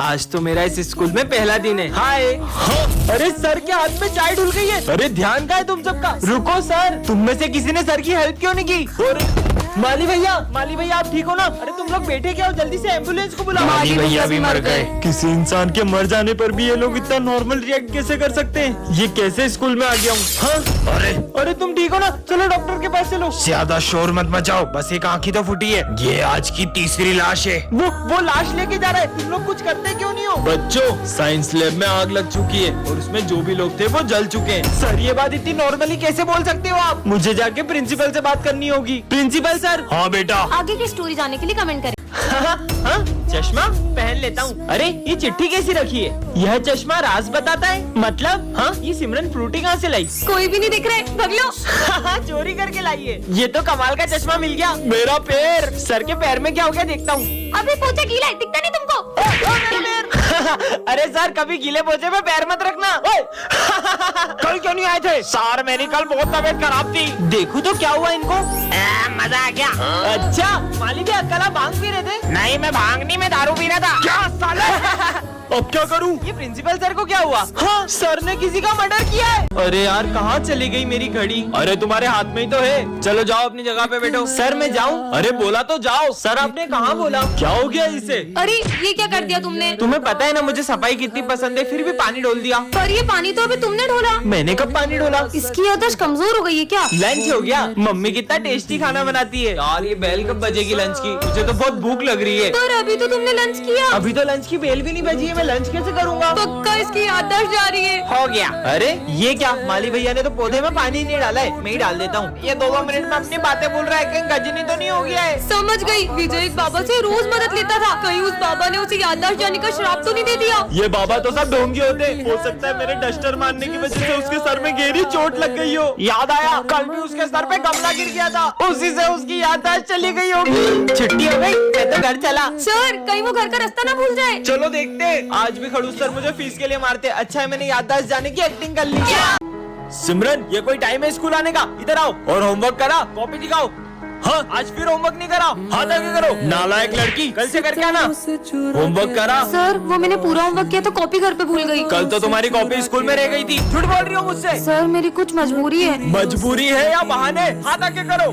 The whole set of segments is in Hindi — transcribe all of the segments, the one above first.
आज तो मेरा इस स्कूल में पहला दिन है। हाय। अरे सर के हाथ में चाय डुल गई है। अरे ध्यान कहाँ है तुम सबका? रुको सर, तुम में से किसी ने सर की हेल्प क्यों नहीं की? और माली भैया आप ठीक हो ना? अरे तुम लोग बैठे क्या हो? जल्दी से एम्बुलेंस को बुलाओ। माली भैया भी मर गए। किसी इंसान के मर जाने पर भी ये लोग इतना नॉर्मल रिएक्ट कैसे कर सकते हैं? ये कैसे स्कूल में आ गया हूँ? हाँ? अरे तुम ठीक हो ना? चलो डॉक्टर के पास चलो। ज्यादा शोर मत मचाओ, बस एक आँख ही तो फूटी है। ये आज की तीसरी लाश है। वो लाश लेके जा रहा है। तुम लोग कुछ करते क्यों नहीं हो? बच्चों, साइंस लैब में आग लग चुकी है और उसमें जो भी लोग थे वो जल चुके हैं। सर ये बात इतनी नॉर्मली कैसे बोल सकते हो आप? मुझे जाके प्रिंसिपल से बात करनी होगी। Principal sir. हाँ बेटा। आगे की स्टोरी जानने के लिए कमेंट करें। हाँ? चश्मा पहन लेता हूँ। अरे ये चिट्ठी कैसी रखी है? यह चश्मा राज बताता है। मतलब? हाँ, ये सिमरन फ्रूटी कहाँ से लाई? कोई भी नहीं दिख रहा है, भाग लो। चोरी करके लाई है। ये तो कमाल का चश्मा मिल गया। मेरा पैर, सर के पैर में क्या हो गया देखता हूँ। अबे पोछा गीला है, दिखता नहीं तुमको? अरे सर, कभी गीले पोछे में पैर मत रखना। कल क्यों नहीं आए थे? सर मेरी कल बहुत तबीयत खराब थी। देखो तो क्या हुआ इनको। मजा आ गया। अच्छा माली भैया, कल आप भांग पी रहे थे? नहीं मैं भांग नहीं, मैं दारू पी रहा था। क्या साले? अब क्या करूं? ये प्रिंसिपल सर को क्या हुआ? हाँ, सर ने किसी का मर्डर किया है। अरे यार, कहाँ चली गई मेरी घड़ी? अरे तुम्हारे हाथ में ही तो है। चलो जाओ अपनी जगह पे बैठो। सर मैं जाऊँ? अरे बोला तो जाओ। सर आपने कहाँ बोला? क्या हो गया इसे? अरे ये क्या कर दिया तुमने? तुम्हें पता है ना मुझे सफाई कितनी पसंद है, फिर भी पानी डोल दिया। पर ये पानी तो अभी तुमने ढोला। मैंने कब पानी डोला? इसकी याददाश्त कमजोर हो गई है क्या? लंच हो गया। मम्मी कितना टेस्टी खाना बनाती है यार। ये बेल कब बजेगी लंच की? मुझे तो बहुत भूख लग रही है। पर अभी तो तुमने लंच किया। अभी तो लंच की बेल भी नहीं बजी है, मैं लंच कैसे करूँगा? पक्का इसकी याददाश्त जा रही है। हो गया। अरे ये क्या, माली भैया ने तो पौधे में पानी नहीं डाला है, मैं ही डाल देता हूँ। ये 2 मिनट में अपनी बातें बोल रहा है, कहीं गजनी तो नहीं हो गया है? समझ गई। विजय एक बाबा से रोज मदद लेता था, कहीं उस बाबा ने उसे याददाश्त जाने का श्राप तो नहीं दे दिया? ये बाबा तो सब ढोंगी होते हैं। हो सकता है मेरे डस्टर मारने की वजह से उसके सर में गहरी चोट लग गई हो। याद आया, कल भी उसके सर पे गमला गिर गया था, उसी से उसकी याददाश्त चली गई होगी। छुट्टी हो गई, मैं तो घर चला। सर कहीं वो घर का रास्ता ना भूल जाए। चलो देखते हैं। आज भी खड़ूस सर मुझे फीस के लिए मारते। अच्छा है मैंने याददाश्त जाने की एक्टिंग कर ली। सिमरन, ये कोई टाइम है स्कूल आने का? इधर आओ। और होमवर्क करा? कॉपी दिखाओ। हाँ, आज फिर होमवर्क नहीं करा? हाथ आगे करो। नालायक लड़की, कल से करके आना। होमवर्क करा? सर वो मैंने पूरा होमवर्क किया तो कॉपी घर पे भूल गई। कल तो तुम्हारी कॉपी स्कूल में रह गई थी। झूठ बोल रही हो मुझसे? सर मेरी कुछ मजबूरी है। मजबूरी है या बहाने? हाथ आगे करो।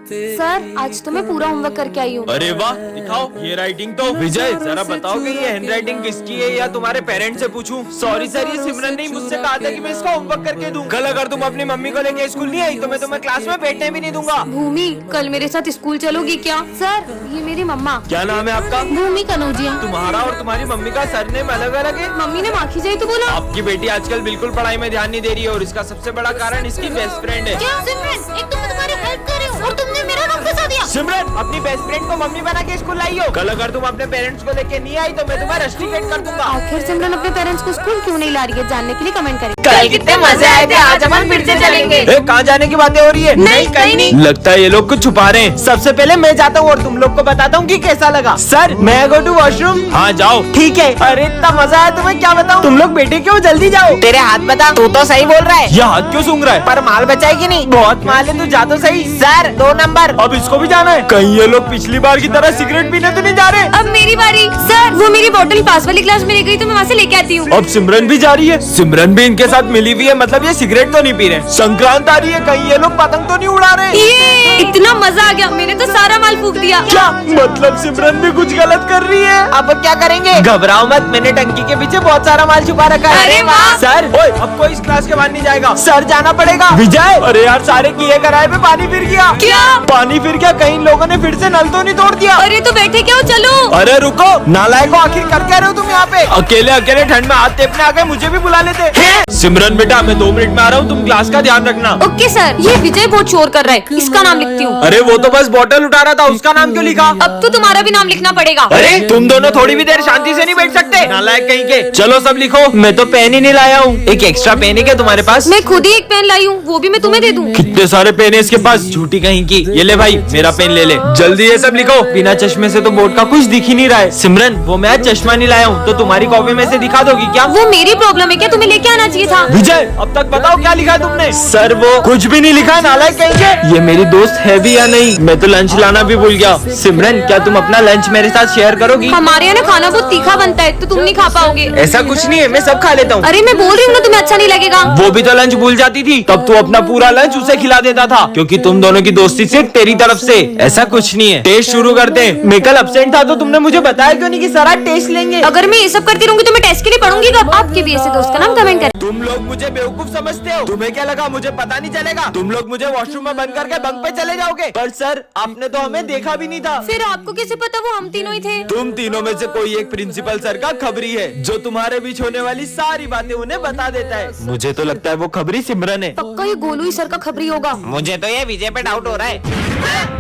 सर आज तो मैं पूरा होमवर्क करके आई हूँ। अरे वाह, दिखाओ ये राइटिंग तो। विजय जरा बताओ कि ये हैंड राइटिंग किसकी है या तुम्हारे पेरेंट्स से पूछूं? सॉरी सर, ये सिमरन ने मुझसे कहा था कि मैं इसका होमवर्क करके दूं। कल अगर तुम अपनी मम्मी को लेके स्कूल नहीं आई तो मैं तुम्हें क्लास में बैठने भी नहीं दूंगा। भूमि कल मेरे साथ स्कूल चलोगी क्या? सर ये मेरी मम्मा। क्या नाम है आपका? भूमि कनौजिया। तुम्हारा और तुम्हारी मम्मी का सरनेम अलग अलग है? मम्मी ने माखी जाई तो बोला। आपकी बेटी आजकल बिल्कुल पढ़ाई में ध्यान नहीं दे रही है और इसका सबसे बड़ा कारण इसकी बेस्ट फ्रेंड है। क्या सिमरन, एक तो मैं तुम्हारी हेल्प कर रही हूँ और तुमने मेरा नाम फंसा दिया। सिमरन, अपनी बेस्ट फ्रेंड को मम्मी बना के स्कूल लाई हो। कल अगर तुम अपने पेरेंट्स को लेके नहीं आई तो मैं तुम्हें रस्टिकेट कर दूंगा। आखिर सिमरन अपने पेरेंट्स को स्कूल क्यों नहीं ला रही है, जानने के लिए कमेंट करें। कल कितने मजे आए थे, आज हम फिर से चलेंगे। कहाँ जाने की बातें हो रही है? नहीं, कहीं नहीं। लगता है ये लोग कुछ छुपा रहे हैं। सबसे पहले मैं जाता हूँ और तुम लोग को बताता हूँ कि कैसा लगा। सर मैं गो टू वॉशरूम। हाँ जाओ। ठीक है। अरे इतना मजा आया तुम्हें क्या बताऊँ। तुम लोग बेटे क्यों, जल्दी जाओ। तेरे हाथ बता, तू तो सही बोल रहा है। ये हाथ क्यों सूंघ रहा है? पर माल बचाएगी नहीं? बहुत माल है, तू जा तो सही। Sir 2 number. अब इसको भी जाना है? कहीं ये लोग पिछली बार की तरह सिगरेट पीने तो नहीं जा रहे? अब मेरी बारी। सर वो मेरी बोतल पास वाली क्लास में रह गई तो मैं वहाँ से लेके आती हूँ। अब सिमरन भी जा रही है। सिमरन भी इनके साथ मिली हुई है, मतलब ये सिगरेट तो नहीं पी रहे। संक्रांत आ रही है, कहीं ये लोग पतंग तो नहीं उड़ा रहे? ये इतना मजा आ गया, मैंने तो सारा माल फूक दिया। क्या मतलब सिमरन भी कुछ गलत कर रही है? अब क्या करेंगे? घबराओ मत, मैंने टंकी के पीछे बहुत सारा माल छुपा रखा है। अरे वाह। सर ओए, अब कोई इस क्लास के बाहर नहीं जाएगा। सर जाना पड़ेगा। विजय, अरे यार सारे किए कराए पे पानी फिर गया। क्या पानी फिर गया? कहीं लोगों ने फिर से नल तो नहीं तोड़ दिया? अरे तो बैठे क्या हो, चलो। अरे रुको, नालायको, आखिर कर क्या रहे हो तुम यहाँ पे? अकेले अकेले ठंड में हाथ टेपने आ गए, मुझे भी बुला लेते। सिमरन बेटा मैं 2 मिनट में आ रहा हूँ, तुम क्लास का ध्यान रखना। Okay sir. ये विजय बहुत शोर कर रहा है, इसका नाम लिखती हूँ। अरे वो तो बस बोतल उठा रहा था, उसका नाम क्यों लिखा? अब तो तुम्हारा भी नाम लिखना पड़ेगा। अरे तुम दोनों थोड़ी भी देर शांति से नहीं बैठ सकते? नालायक कहीं के। चलो सब लिखो। मैं तो पेन ही नहीं लाया हूँ। एक एक्स्ट्रा पेन है क्या तुम्हारे पास? मैं खुद ही एक पेन लाई हूँ, वो भी मैं तुम्हें दे दूँ। कितने सारे पेन है इसके पास, झूठी कहीं कहीं की। ये ले भाई मेरा पेन ले ले, जल्दी ये सब लिखो। बिना चश्मे से तो बोर्ड का कुछ दिख ही नहीं रहा है। सिमरन वो मैं आज चश्मा नहीं लाया हूँ, तो तुम्हारी कॉपी में से दिखा दोगी क्या? वो मेरी प्रॉब्लम है क्या? तुम्हें लेके आना चाहिए था। विजय अब तक बताओ क्या लिखा है तुमने? सर वो कुछ भी नहीं लिखा, नालायक कहेंगे। ये मेरी दोस्त है भी या नहीं? मैं तो लंच लाना भी भूल गया। सिमरन क्या तुम अपना लंच मेरे साथ शेयर करोगी? हमारे यहाँ ना खाना बहुत तीखा बनता है, तो तुम नहीं खा पाओगे। ऐसा कुछ नहीं है, मैं सब खा लेता हूँ। अरे मैं बोल रही हूँ ना, तुम्हें अच्छा नहीं लगेगा। वो भी तो लंच भूल जाती थी, तब तू अपना पूरा लंच उसे खिला देता था, क्योंकि तुम दोनों की दोस्ती सिर्फ तेरी तरफ से। ऐसा कुछ नहीं है। टेस्ट शुरू करते हैं। मैं कल अब्सेंट था तो तुमने मुझे बताया क्यों नहीं कि सर आज टेस्ट लेंगे? अगर मैं ये सब करती रहूंगी तो मैं टेस्ट के लिए पढ़ूंगी कब? आपके भी ऐसे दोस्त का नाम कमेंट करें। तुम लोग मुझे बेवकूफ समझते हो। तुम्हें क्या लगा मुझे पता नहीं चलेगा? तुम लोग मुझे वॉशरूम में बंद करके बंक पे चले जाओगे। पर सर आपने तो हमें देखा भी नहीं था। फिर आपको कैसे पता वो हम तीनों ही थे? तुम तीनों में से कोई एक प्रिंसिपल सर का खबरी है, जो तुम्हारे बीच होने वाली सारी बातें उन्हें बता देता है। मुझे तो लगता है वो खबरी सिमरन है। पक्का ये गोलू ही सर का खबरी होगा। मुझे तो ये विजय पे डाउट हो रहा है।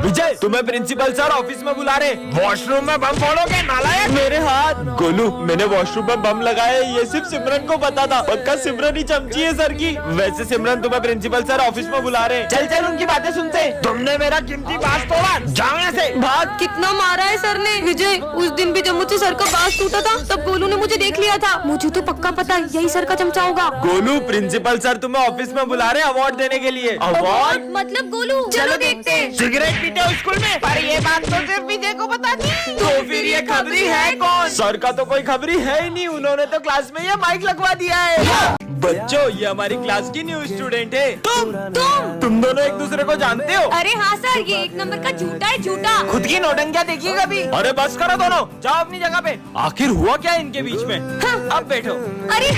विजय तुम्हें प्रिंसिपल सर ऑफिस में बुला रहे। वॉशरूम में बम फोड़ोगे नालायक? मेरे हाथ। गोलू मैंने वॉशरूम में बम लगाया, ये सिर्फ सिमरन को पता था। पक्का सिमरन ही चमची है सर की। वैसे सिमरन तुम्हें प्रिंसिपल सर ऑफिस में बुला रहे। चल चल उनकी बातें सुनते। तुमने मेरा कीमती बांस तोड़ा, जाओ यहाँ से भाग। कितना मारा है सर ने। विजय उस दिन भी जब मुझसे सर का बांस टूटा था, तब गोलू ने मुझे देख लिया था। मुझे तो पक्का पता यही सर का चमचा होगा। गोलू प्रिंसिपल सर तुम्हें ऑफिस में बुला रहे अवार्ड देने के लिए। अवार्ड मतलब गोलू, चलो देखते हैं। सिगरेट पीते हो स्कूल में? पर ये बात तो सिर्फ विजय को पता थी। तो फिर ये खबरी है कौन? सर का तो कोई खबरी है ही नहीं, उन्होंने तो क्लास में ये माइक लगवा दिया है। बच्चों ये हमारी क्लास की न्यू स्टूडेंट है। तुम दोनों एक दूसरे को जानते हो? अरे हाँ सर, ये एक नंबर का झूठा है, झूठा। खुद की नौटंकियां देखिए कभी। अरे बस करो दोनों, जाओ अपनी जगह पे। आखिर हुआ क्या इनके बीच में? अब बैठो। अरे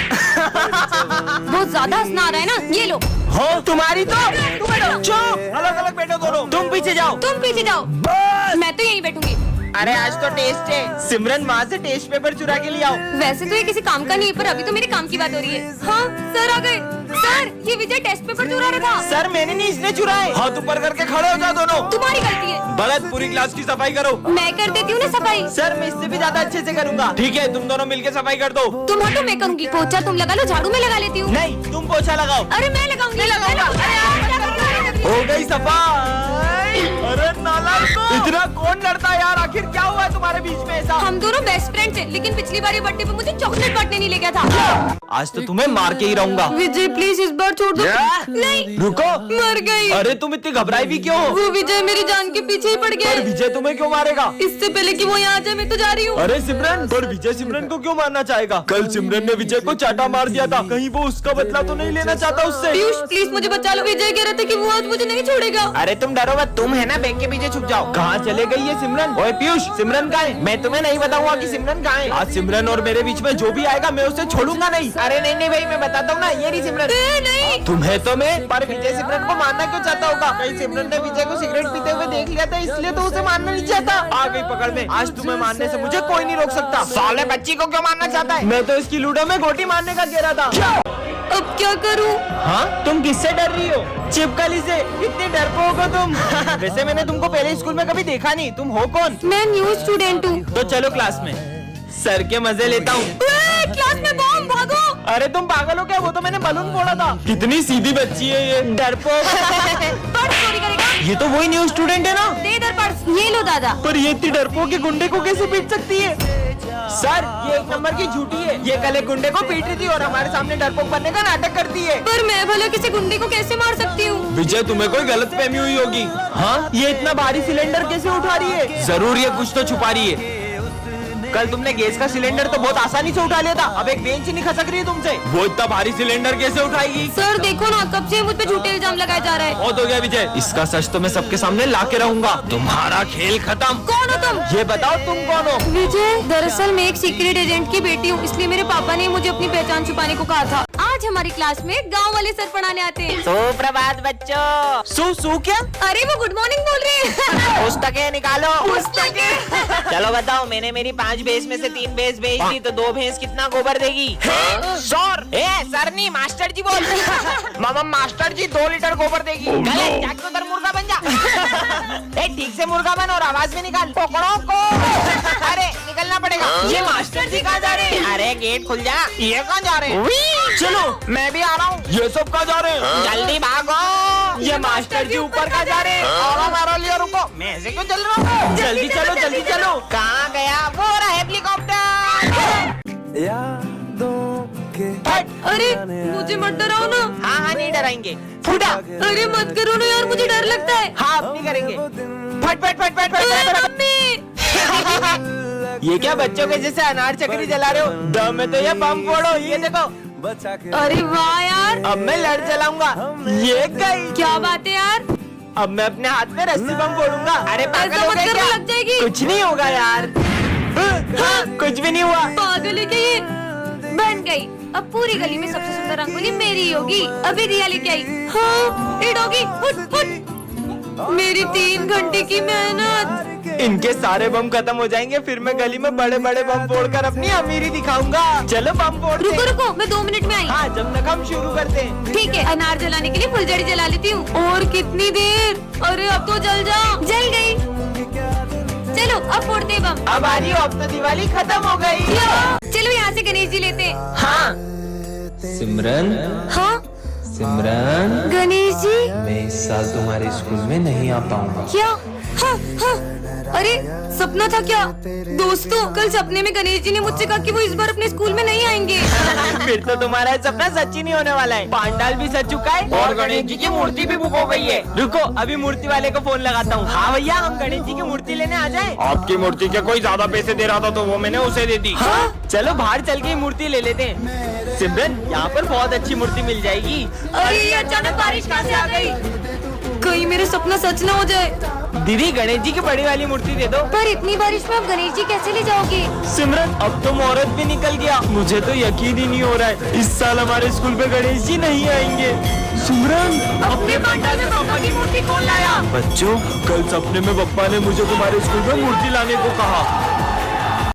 बहुत ज्यादा हंसना आ रहा है ना, ये लो। हाँ तुम्हारी तो तुम बैठो। चुप, अलग अलग बैठो दोनों। तुम पीछे जाओ। तुम पीछे जाओ। बस। मैं तो यहीं बैठूंगी। अरे आज तो टेस्ट है। सिमरन माँ से टेस्ट पेपर चुरा के ले आओ। वैसे तो ये किसी काम का नहीं है, पर अभी तो मेरे काम की बात हो रही है। हाँ सर आ गए। सर ये विजय टेस्ट पेपर चुरा रहा था। सर मैंने नहीं, इसने चुराए। हाथ ऊपर करके खड़े हो जाओ दोनों। तुम्हारी गलती है। गलत, पूरी क्लास की सफाई करो। मैं कर देती हूँ ना सफाई। सर मैं इससे भी ज्यादा अच्छे से करूँगा। ठीक है तुम दोनों मिलके सफाई कर दो। तुम हटो, मैं करूँगी। पोछा तुम लगा लो, झाड़ू मैं लगा लेती हूँ। नहीं तुम पोछा लगाओ। अरे मैं लगाऊंगी। हो गई सफाई। अरे नालायकों, इतना कौन लड़ता है यार? आखिर क्या हुआ है तुम्हारे बीच में ऐसा? हम दोनों बेस्ट फ्रेंड्स हैं, लेकिन पिछली बार ये बर्थडे पे मुझे चॉकलेट बांटने नहीं ले गया था। आज तो तुम्हें मार के ही रहूंगा। विजय प्लीज इस बार छोड़ दो। नहीं रुको। मर गई। अरे तुम इतनी घबराई भी क्यों? वो विजय मेरी जान के पीछे ही पड़ गया। पर विजय तुम्हें क्यों मारेगा? इससे पहले कि वो यहाँ आ जाए मैं तो जा रही हूँ। अरे सिमरन, पर विजय सिमरन को क्यों मारना चाहेगा? कल सिमरन ने विजय को चाटा मार दिया था, कहीं वो उसका बदला तो नहीं लेना चाहता उससे? पीयूष प्लीज मुझे बचा लो। विजय कह रहा था कि वो आज मुझे नहीं छोड़ेगा। अरे तुम डरो मत, तुम है ना बैंक के पीछे छुप जाओ। कहाँ चले गई ये सिमरन? ओए पीयूष, सिमरन कहाँ है? मैं तुम्हें नहीं बताऊंगा कि सिमरन कहाँ है। आज सिमरन और मेरे बीच में जो भी आएगा मैं उसे छोड़ूंगा नहीं। अरे नहीं नहीं भाई, मैं बताता हूँ ना, ये रही सिमरन। नहीं तुम्हें तो मैं, पर विजय सिमरन को मारना क्यों चाहता होगा? कहीं सिमरन ने विजय को सिगरेट पीते हुए देख लिया था, इसलिए तो उसे मारना नहीं चाहता। आ गई पकड़ में। आज तुम्हें मारने से मुझे कोई नहीं रोक सकता। साले बच्ची को क्यों मारना चाहता है? मैं तो इसकी लूडो में गोटी मारने का कह रहा था। अब क्या करूँ? हाँ तुम किससे डर रही हो? चिपकली से। इतनी डरपोक हो तुम। वैसे मैंने तुमको पहले स्कूल में कभी देखा नहीं, तुम हो कौन? मैं न्यू स्टूडेंट हूँ। तो चलो क्लास में, सर के मजे लेता हूँ। क्लास में बम, भागो। अरे तुम पागल हो क्या? वो तो मैंने बलून फोड़ा था। कितनी सीधी बच्ची है ये, डरपोक। पर्स चोरी करेगा? ये तो वही न्यू स्टूडेंट है ना? दे इधर पर्स। ये लो दादा। पर ये इतनी डरपोक के गुंडे को कैसे पीट सकती है? सर ये एक नंबर की झूठी है। ये कल एक गुंडे को पीट रही थी और हमारे सामने डरपोक बनने का नाटक करती है। पर मैं भला किसी गुंडे को कैसे मार सकती हूँ? विजय तुम्हें कोई गलतफहमी हुई होगी। हाँ ये इतना भारी सिलेंडर कैसे उठा रही है? जरूर ये कुछ तो छुपा रही है। कल तुमने गैस का सिलेंडर तो बहुत आसानी से उठा लिया था, अब एक बेंच नहीं खसक रही है तुमसे। वो इतना भारी सिलेंडर कैसे उठाएगी? सर देखो ना, कब से मुझ पे झूठे इल्जाम लगाया जा रहा है। बहुत हो गया विजय, इसका सच तो मैं सबके सामने ला के रहूंगा। तुम्हारा खेल खत्म। कौन हो तुम? ये बताओ तुम कौन हो? विजय दरअसल मैं एक सीक्रेट एजेंट की बेटी हूँ, इसलिए मेरे पापा ने मुझे अपनी पहचान छुपाने को कहा था। आज हमारी क्लास में गांव वाले सर पढ़ाने आते हैं। सुप्रभात बच्चों। सू क्या? अरे वो गुड मॉर्निंग बोल रहे हैं। पुस्तकें निकालो। पुस्तकें। चलो बताओ, मैंने मेरी 5 भैंस में से 3 भैंस बेच दी, तो 2 भैंस कितना गोबर देगी? सर सर नहीं, मास्टर जी बोल। मामा मास्टर जी 2 लीटर गोबर देगी। गलत, जाके उधर मुर्गा बन जा। ठीक से मुर्गा बन और आवाज में निकाल। पकड़ो को। अरे निकलना पड़ेगा। ये मास्टर जी कहाँ जा रहे हैं? अरे गेट खुल जा। ये कहाँ जा रहे हैं? चलो मैं भी आ रहा हूँ। ये सब कहाँ जा रहे हैं? जल्दी भागो। ये मास्टर जी ऊपर कहाँ जा रहे हैं? और मारो लियो, रुको, मैं ऐसे क्यों चल रहा हूँ? जल्दी चलो, जल्दी चलो। कहाँ गया वो रहा हेलीकॉप्टर? अरे मुझे मत डराओ ना। हाँ हाँ, नहीं डराएंगे। फुटा। अरे मत करो ना यार, मुझे डर लगता है। हाँ, अब नहीं करेंगे। फट फट फट फट अरे फट। मम्मी। ये क्या बच्चों के जैसे अनार चक्री जला रहे हो? दम में तो ये बम फोड़ो, ये देखो। अरे वाह यार, अब मैं लड़ चलाऊंगा। ये गई। क्या बात है यार। अब मैं अपने हाथ में रस्सी बम फोड़ूंगा। अरे पागल ऐसा हो मत गए करो, क्या? लग जाएगी। कुछ नहीं होगा यार। कुछ भी नहीं हुआ। पागल है क्या ये? बन गई। अब पूरी गली में सबसे सुंदर रंगोली मेरी ही होगी। अभी रिया लेके आई। हाँ, ये डॉगी, फुट फुट। मेरी 3 घंटे की मेहनत। इनके सारे बम खत्म हो जाएंगे, फिर मैं गली में बड़े बड़े बम फोड़कर अपनी अमीरी दिखाऊंगा। चलो बम फोड़ते रुको हैं। रुको, मैं 2 मिनट में आई। हाँ, जब तक हम शुरू करते हैं। ठीक है, अनार जलाने के लिए फुलझड़ी जला लेती हूँ। और कितनी देर? अरे अब तो जल जा। जल गई। चलो अब फोड़ते हैं बम। अब आ रही हो, अब तो दिवाली खत्म हो गई। चलो यहाँ से गणेश जी लेते हैं। हाँ। सिमरन, हाँ सिमरन, गणेश जी। मैं इस साल तुम्हारे स्कूल में नहीं आ पाऊंगा। क्या? हाँ हाँ। अरे सपना था क्या? दोस्तों, कल सपने में गणेश जी ने मुझसे कहा कि वो इस बार अपने स्कूल में नहीं आएंगे। फिर तो तुम्हारा सपना सच ही नहीं होने वाला है। पांडाल भी सज चुका है और गणेश जी की मूर्ति भी बुक हो गई है। रुको, अभी मूर्ति वाले को फोन लगाता हूँ। हाँ भैया, हम गणेश जी की मूर्ति लेने आ जाएं। आपकी मूर्ति के कोई ज्यादा पैसे दे रहा था तो वो मैंने उसे दे दी। हाँ? चलो बाहर चल के मूर्ति ले लेते हैं। सिमरन, यहाँ पर बहुत अच्छी मूर्ति मिल जाएगी। अरे ये अचानक बारिश कहाँ से आ गई? कहीं मेरा सपना सच ना हो जाए। दीदी, गणेश जी की बड़ी वाली मूर्ति दे दो। पर इतनी बारिश में आप गणेश जी कैसे ले जाओगे? सिमरन, अब तो मुहूर्त भी निकल गया। मुझे तो यकीन ही नहीं हो रहा है, इस साल हमारे स्कूल पे गणेश जी नहीं आएंगे। सिमरन, अपने पंडाल में पापा की मूर्ति कौन लाया? बच्चों, कल सपने में पप्पा ने मुझे तुम्हारे स्कूल में मूर्ति लाने को कहा।